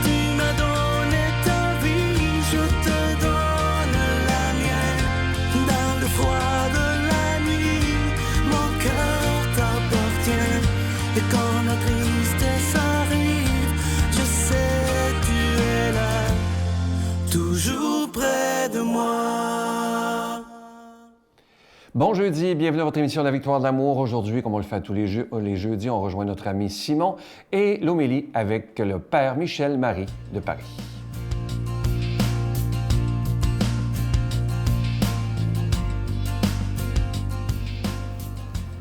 tu m'as donné ta vie, je te donne la mienne. Dans le froid de la nuit, mon cœur t'appartient. Et quand la tristesse arrive, je sais tu es là, toujours près de moi. Bon jeudi, bienvenue à votre émission La Victoire de l'amour. Aujourd'hui, comme on le fait tous les jeudis, on rejoint notre ami Simon et l'homélie avec le Père Michel Marie de Paris.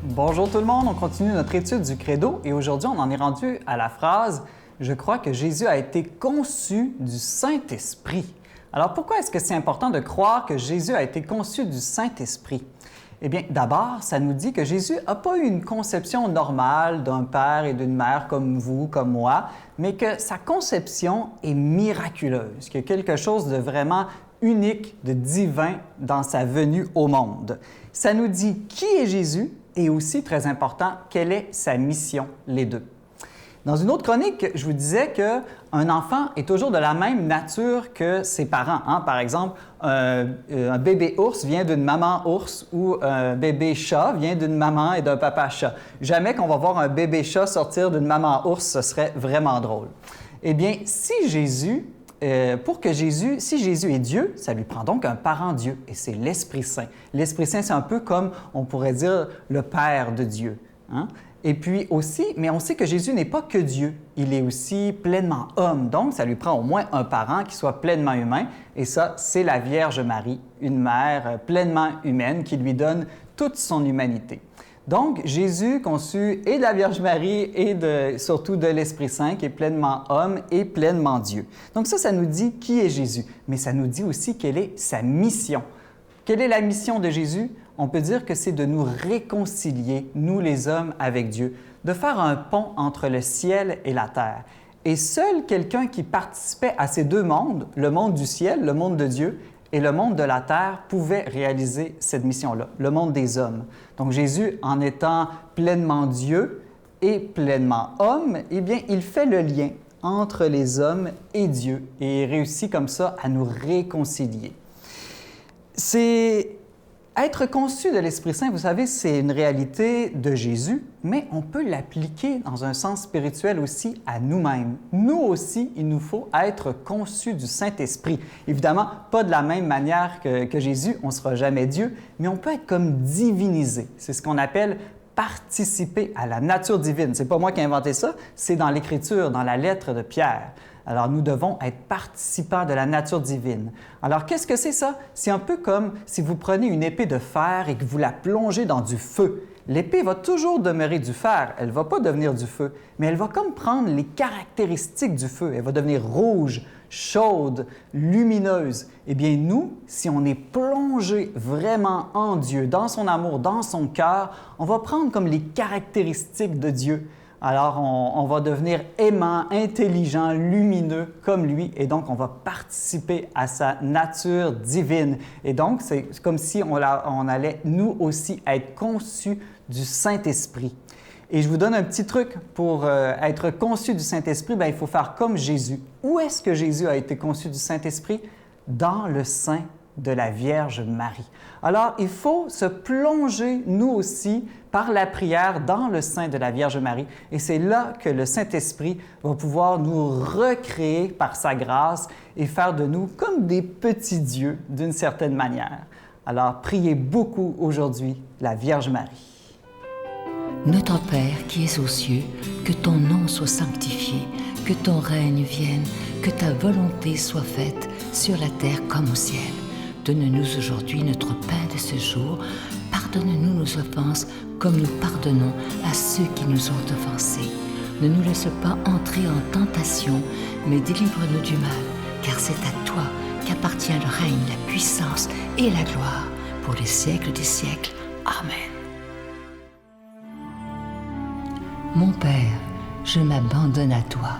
Bonjour tout le monde, on continue notre étude du Credo et aujourd'hui on en est rendu à la phrase « Je crois que Jésus a été conçu du Saint-Esprit ». Alors pourquoi est-ce que c'est important de croire que Jésus a été conçu du Saint-Esprit? Eh bien, d'abord, ça nous dit que Jésus n'a pas eu une conception normale d'un père et d'une mère comme vous, comme moi, mais que sa conception est miraculeuse, qu'il y a quelque chose de vraiment unique, de divin dans sa venue au monde. Ça nous dit qui est Jésus et aussi, très important, quelle est sa mission, les deux. Dans une autre chronique, je vous disais qu'un enfant est toujours de la même nature que ses parents. Hein? Par exemple, un bébé ours vient d'une maman ours ou un bébé chat vient d'une maman et d'un papa chat. Jamais qu'on va voir un bébé chat sortir d'une maman ours, ce serait vraiment drôle. Eh bien, si Jésus est Dieu, ça lui prend donc un parent Dieu, et c'est l'Esprit Saint. L'Esprit Saint, c'est un peu comme, on pourrait dire, le Père de Dieu. Hein? Et puis aussi, mais on sait que Jésus n'est pas que Dieu, il est aussi pleinement homme, donc ça lui prend au moins un parent qui soit pleinement humain, et ça, c'est la Vierge Marie, une mère pleinement humaine qui lui donne toute son humanité. Donc, Jésus, conçu et de la Vierge Marie et surtout de l'Esprit Saint, qui est pleinement homme et pleinement Dieu. Donc ça nous dit qui est Jésus, mais ça nous dit aussi quelle est sa mission. Quelle est la mission de Jésus? On peut dire que c'est de nous réconcilier, nous les hommes, avec Dieu, de faire un pont entre le ciel et la terre. Et seul quelqu'un qui participait à ces deux mondes, le monde du ciel, le monde de Dieu, et le monde de la terre, pouvait réaliser cette mission-là, le monde des hommes. Donc Jésus, en étant pleinement Dieu et pleinement homme, eh bien, il fait le lien entre les hommes et Dieu et réussit comme ça à nous réconcilier. Être conçu de l'Esprit Saint, vous savez, c'est une réalité de Jésus, mais on peut l'appliquer dans un sens spirituel aussi à nous-mêmes. Nous aussi, il nous faut être conçus du Saint-Esprit. Évidemment, pas de la même manière que Jésus, on ne sera jamais Dieu, mais on peut être comme divinisé. C'est ce qu'on appelle participer à la nature divine. Ce n'est pas moi qui ai inventé ça, c'est dans l'Écriture, dans la lettre de Pierre. Alors, nous devons être participants de la nature divine. Alors, qu'est-ce que c'est ça? C'est un peu comme si vous prenez une épée de fer et que vous la plongez dans du feu. L'épée va toujours demeurer du fer, elle ne va pas devenir du feu, mais elle va comme prendre les caractéristiques du feu. Elle va devenir rouge, chaude, lumineuse. Eh bien, nous, si on est plongé vraiment en Dieu, dans son amour, dans son cœur, on va prendre comme les caractéristiques de Dieu. Alors, on va devenir aimant, intelligent, lumineux comme lui, et donc on va participer à sa nature divine. Et donc, c'est comme si on allait, nous aussi, être conçus du Saint-Esprit. Et je vous donne un petit truc pour être conçu du Saint-Esprit, bien, il faut faire comme Jésus. Où est-ce que Jésus a été conçu du Saint-Esprit? Dans le sein de la Vierge Marie. Alors, il faut se plonger, nous aussi, par la prière dans le sein de la Vierge Marie. Et c'est là que le Saint-Esprit va pouvoir nous recréer par sa grâce et faire de nous comme des petits dieux d'une certaine manière. Alors, priez beaucoup aujourd'hui la Vierge Marie. Notre Père qui es aux cieux, que ton nom soit sanctifié, que ton règne vienne, que ta volonté soit faite sur la terre comme au ciel. Donne-nous aujourd'hui notre pain de ce jour. Pardonne-nous nos offenses comme nous pardonnons à ceux qui nous ont offensés. Ne nous laisse pas entrer en tentation, mais délivre-nous du mal, car c'est à toi qu'appartient le règne, la puissance et la gloire pour les siècles des siècles. Amen. Mon Père, je m'abandonne à toi.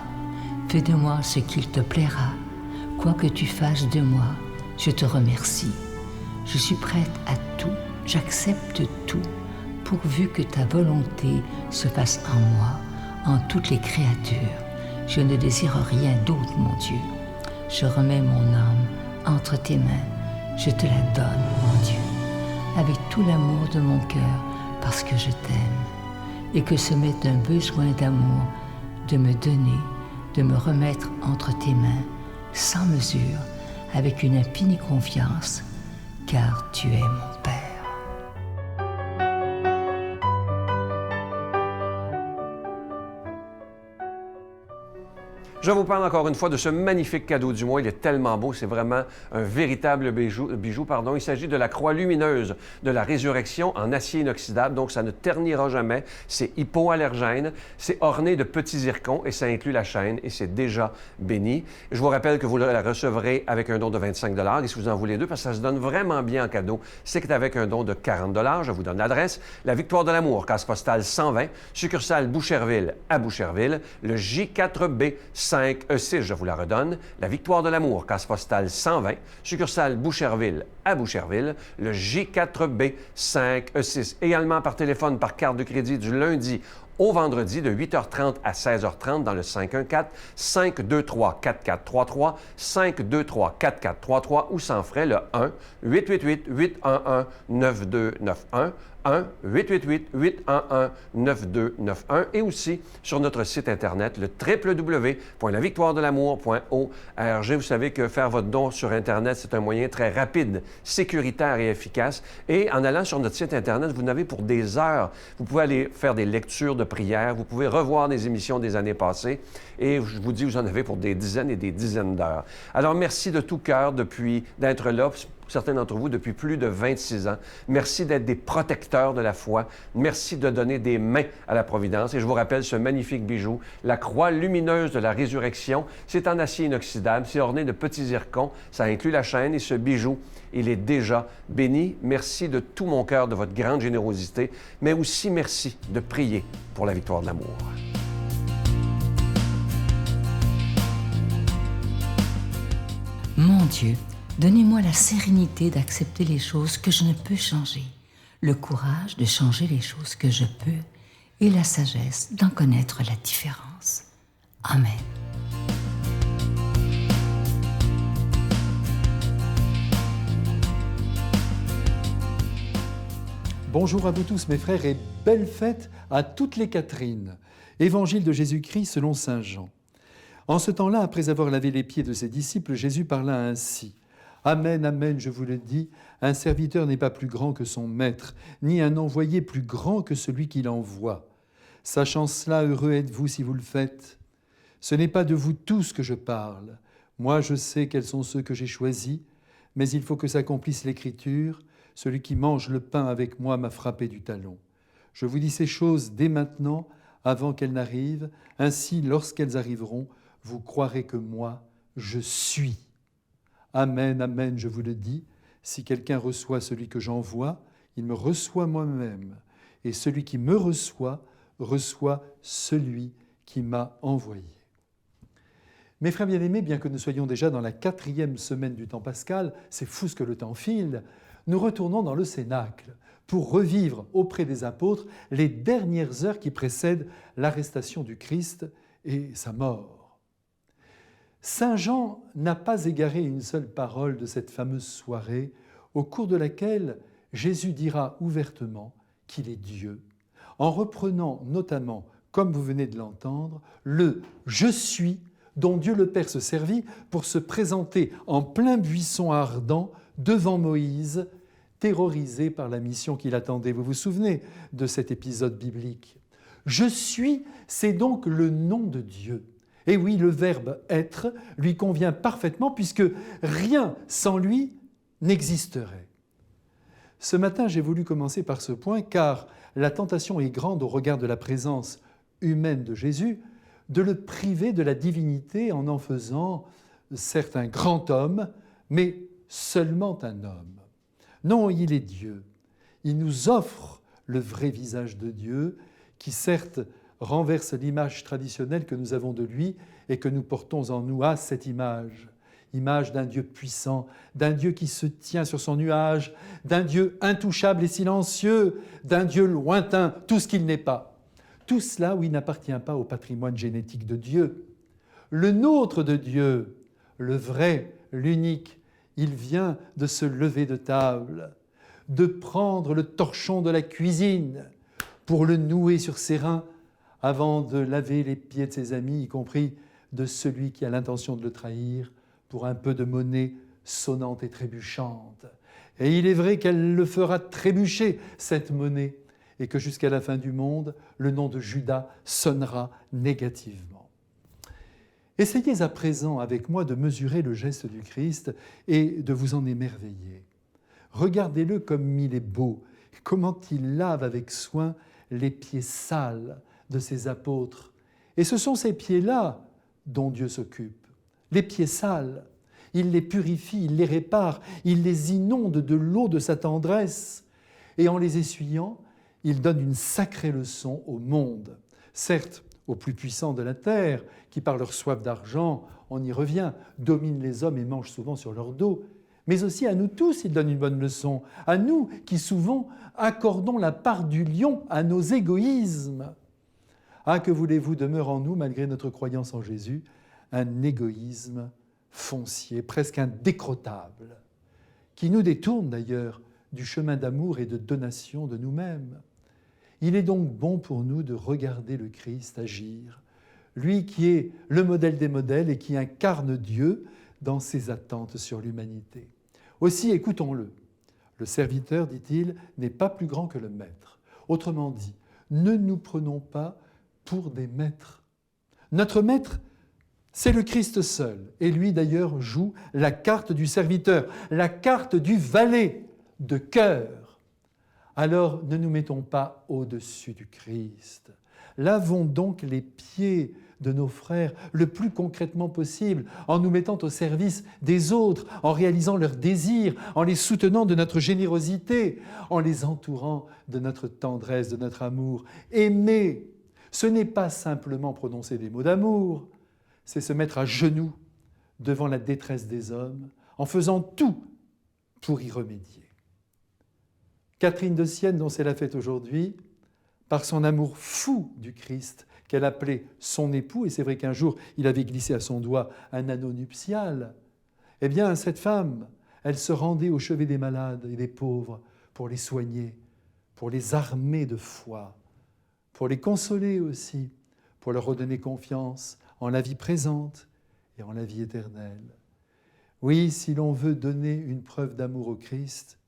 Fais de moi ce qu'il te plaira. Quoi que tu fasses de moi, je te remercie. Je suis prête à tout, j'accepte tout, pourvu que ta volonté se fasse en moi, en toutes les créatures. Je ne désire rien d'autre, mon Dieu. Je remets mon âme entre tes mains. Je te la donne, mon Dieu, avec tout l'amour de mon cœur, parce que je t'aime. Et que ce m'est un besoin d'amour de me donner, de me remettre entre tes mains, sans mesure, avec une infinie confiance, car tu es mon Père. Je vous parle encore une fois de ce magnifique cadeau du mois. Il est tellement beau, c'est vraiment un véritable bijou. Il s'agit de la croix lumineuse de la résurrection en acier inoxydable, donc ça ne ternira jamais. C'est hypoallergène, c'est orné de petits zircons et ça inclut la chaîne et c'est déjà béni. Je vous rappelle que vous la recevrez avec un don de 25 $ et si vous en voulez deux, parce que ça se donne vraiment bien en cadeau, c'est avec un don de 40 $. Je vous donne l'adresse. La Victoire de l'Amour, case postale 120, succursale Boucherville à Boucherville, le J4B 5E6, je vous la redonne. La Victoire de l'Amour, case postale 120, succursale Boucherville à Boucherville, le J4B 5E6. Également par téléphone, par carte de crédit du lundi au vendredi de 8h30 à 16h30 dans le 514-523-4433, 523-4433 ou sans frais le 1-888-811-9291, 1-888-811-9291 et aussi sur notre site Internet, le www.lavictoiredelamour.org. Vous savez que faire votre don sur Internet, c'est un moyen très rapide, sécuritaire et efficace. Et en allant sur notre site Internet, vous n'avez pour des heures. Vous pouvez aller faire des lectures de prières, vous pouvez revoir des émissions des années passées et je vous dis, vous en avez pour des dizaines et des dizaines d'heures. Alors, merci de tout cœur d'être là. Certains d'entre vous depuis plus de 26 ans. Merci d'être des protecteurs de la foi. Merci de donner des mains à la Providence. Et je vous rappelle ce magnifique bijou, la croix lumineuse de la résurrection. C'est en acier inoxydable, c'est orné de petits zircons. Ça inclut la chaîne et ce bijou, il est déjà béni. Merci de tout mon cœur de votre grande générosité, mais aussi merci de prier pour la victoire de l'amour. Mon Dieu, donnez-moi la sérénité d'accepter les choses que je ne peux changer, le courage de changer les choses que je peux et la sagesse d'en connaître la différence. Amen. Bonjour à vous tous mes frères et belle fête à toutes les Catherines. Évangile de Jésus-Christ selon saint Jean. En ce temps-là, après avoir lavé les pieds de ses disciples, Jésus parla ainsi. Amen, amen, je vous le dis, un serviteur n'est pas plus grand que son maître, ni un envoyé plus grand que celui qui l'envoie. Sachant cela, heureux êtes-vous si vous le faites. Ce n'est pas de vous tous que je parle. Moi, je sais quels sont ceux que j'ai choisis, mais il faut que s'accomplisse l'Écriture. Celui qui mange le pain avec moi m'a frappé du talon. Je vous dis ces choses dès maintenant, avant qu'elles n'arrivent. Ainsi, lorsqu'elles arriveront, vous croirez que moi, je suis. Amen, amen, je vous le dis, si quelqu'un reçoit celui que j'envoie, il me reçoit moi-même. Et celui qui me reçoit, reçoit celui qui m'a envoyé. Mes frères bien-aimés, bien que nous soyons déjà dans la 4e semaine du temps pascal, c'est fou ce que le temps file, nous retournons dans le Cénacle pour revivre auprès des apôtres les dernières heures qui précèdent l'arrestation du Christ et sa mort. Saint Jean n'a pas égaré une seule parole de cette fameuse soirée au cours de laquelle Jésus dira ouvertement qu'il est Dieu, en reprenant notamment, comme vous venez de l'entendre, le « Je suis » dont Dieu le Père se servit pour se présenter en plein buisson ardent devant Moïse, terrorisé par la mission qu'il attendait. Vous vous souvenez de cet épisode biblique ? « Je suis », c'est donc le nom de Dieu. Et oui, le verbe « être » lui convient parfaitement puisque rien sans lui n'existerait. Ce matin, j'ai voulu commencer par ce point car la tentation est grande au regard de la présence humaine de Jésus de le priver de la divinité en faisant, certes, un grand homme, mais seulement un homme. Non, il est Dieu. Il nous offre le vrai visage de Dieu qui, certes, renverse l'image traditionnelle que nous avons de lui et que nous portons en nous à cette image. Image d'un Dieu puissant, d'un Dieu qui se tient sur son nuage, d'un Dieu intouchable et silencieux, d'un Dieu lointain, tout ce qu'il n'est pas. Tout cela, oui, n'appartient pas au patrimoine génétique de Dieu. le nôtre de Dieu, le vrai, l'unique. Il vient de se lever de table, de prendre le torchon de la cuisine pour le nouer sur ses reins avant de laver les pieds de ses amis, y compris de celui qui a l'intention de le trahir pour un peu de monnaie sonnante et trébuchante. Et il est vrai qu'elle le fera trébucher, cette monnaie, et que jusqu'à la fin du monde, le nom de Judas sonnera négativement. Essayez à présent avec moi de mesurer le geste du Christ et de vous en émerveiller. Regardez-le comme il est beau, comment il lave avec soin les pieds sales de ses apôtres. Et ce sont ces pieds-là dont Dieu s'occupe, les pieds sales. Il les purifie, il les répare, il les inonde de l'eau de sa tendresse. Et en les essuyant, il donne une sacrée leçon au monde. Certes, aux plus puissants de la terre, qui par leur soif d'argent, on y revient, dominent les hommes et mangent souvent sur leur dos, mais aussi à nous tous, il donne une bonne leçon, à nous qui souvent accordons la part du lion à nos égoïsmes. Ah, que voulez-vous, demeure en nous, malgré notre croyance en Jésus, un égoïsme foncier, presque indécrottable, qui nous détourne d'ailleurs du chemin d'amour et de donation de nous-mêmes. Il est donc bon pour nous de regarder le Christ agir, lui qui est le modèle des modèles et qui incarne Dieu dans ses attentes sur l'humanité. Aussi, écoutons-le. Le serviteur, dit-il, n'est pas plus grand que le maître. Autrement dit, ne nous prenons pas pour des maîtres. Notre maître, c'est le Christ seul. Et lui, d'ailleurs, joue la carte du serviteur, la carte du valet de cœur. Alors, ne nous mettons pas au-dessus du Christ. Lavons donc les pieds de nos frères le plus concrètement possible, en nous mettant au service des autres, en réalisant leurs désirs, en les soutenant de notre générosité, en les entourant de notre tendresse, de notre amour. Aimer, ce n'est pas simplement prononcer des mots d'amour, c'est se mettre à genoux devant la détresse des hommes, en faisant tout pour y remédier. Catherine de Sienne, dont c'est la fête aujourd'hui, par son amour fou du Christ, qu'elle appelait son époux, et c'est vrai qu'un jour, il avait glissé à son doigt un anneau nuptial, eh bien, cette femme, elle se rendait au chevet des malades et des pauvres pour les soigner, pour les armer de foi, pour les consoler aussi, pour leur redonner confiance en la vie présente et en la vie éternelle. Oui, si l'on veut donner une preuve d'amour au Christ,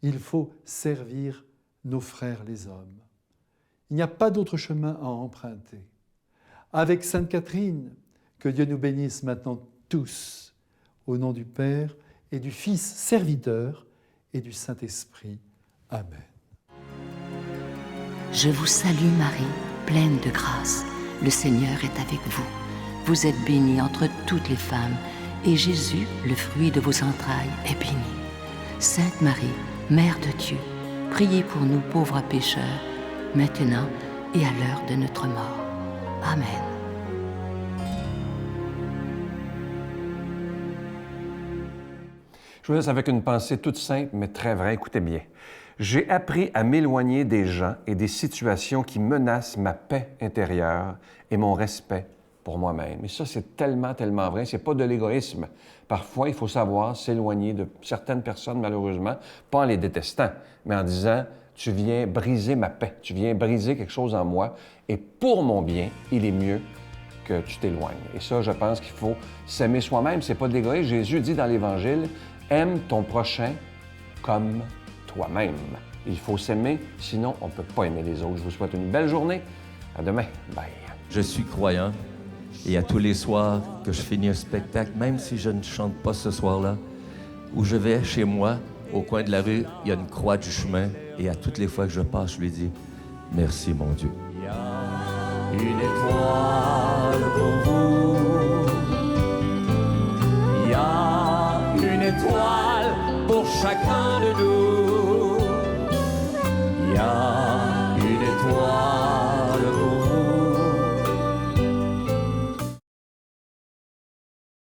il faut servir nos frères les hommes. Il n'y a pas d'autre chemin à emprunter. Avec Sainte Catherine, que Dieu nous bénisse maintenant tous, au nom du Père et du Fils serviteur et du Saint-Esprit. Amen. Je vous salue Marie, pleine de grâce. Le Seigneur est avec vous. Vous êtes bénie entre toutes les femmes, et Jésus, le fruit de vos entrailles, est béni. Sainte Marie, Mère de Dieu, priez pour nous pauvres pécheurs, maintenant et à l'heure de notre mort. Amen. Je vous laisse avec une pensée toute simple, mais très vraie. Écoutez bien. J'ai appris à m'éloigner des gens et des situations qui menacent ma paix intérieure et mon respect pour moi-même. Et ça, c'est tellement, tellement vrai. C'est pas de l'égoïsme. Parfois, il faut savoir s'éloigner de certaines personnes, malheureusement, pas en les détestant, mais en disant « tu viens briser ma paix, tu viens briser quelque chose en moi, et pour mon bien, il est mieux que tu t'éloignes. » Et ça, je pense qu'il faut s'aimer soi-même. C'est pas de l'égoïsme. Jésus dit dans l'Évangile « aime ton prochain comme toi-même. » Il faut s'aimer, sinon on ne peut pas aimer les autres. Je vous souhaite une belle journée. À demain. Bye. Je suis croyant et à tous les soirs que je finis un spectacle, même si je ne chante pas ce soir-là, où je vais chez moi, au coin de la rue, il y a une croix du chemin et à toutes les fois que je passe, je lui dis « Merci mon Dieu ». Il y a une étoile pour vous. Il y a une étoile pour chacun de nous. Il y a une étoile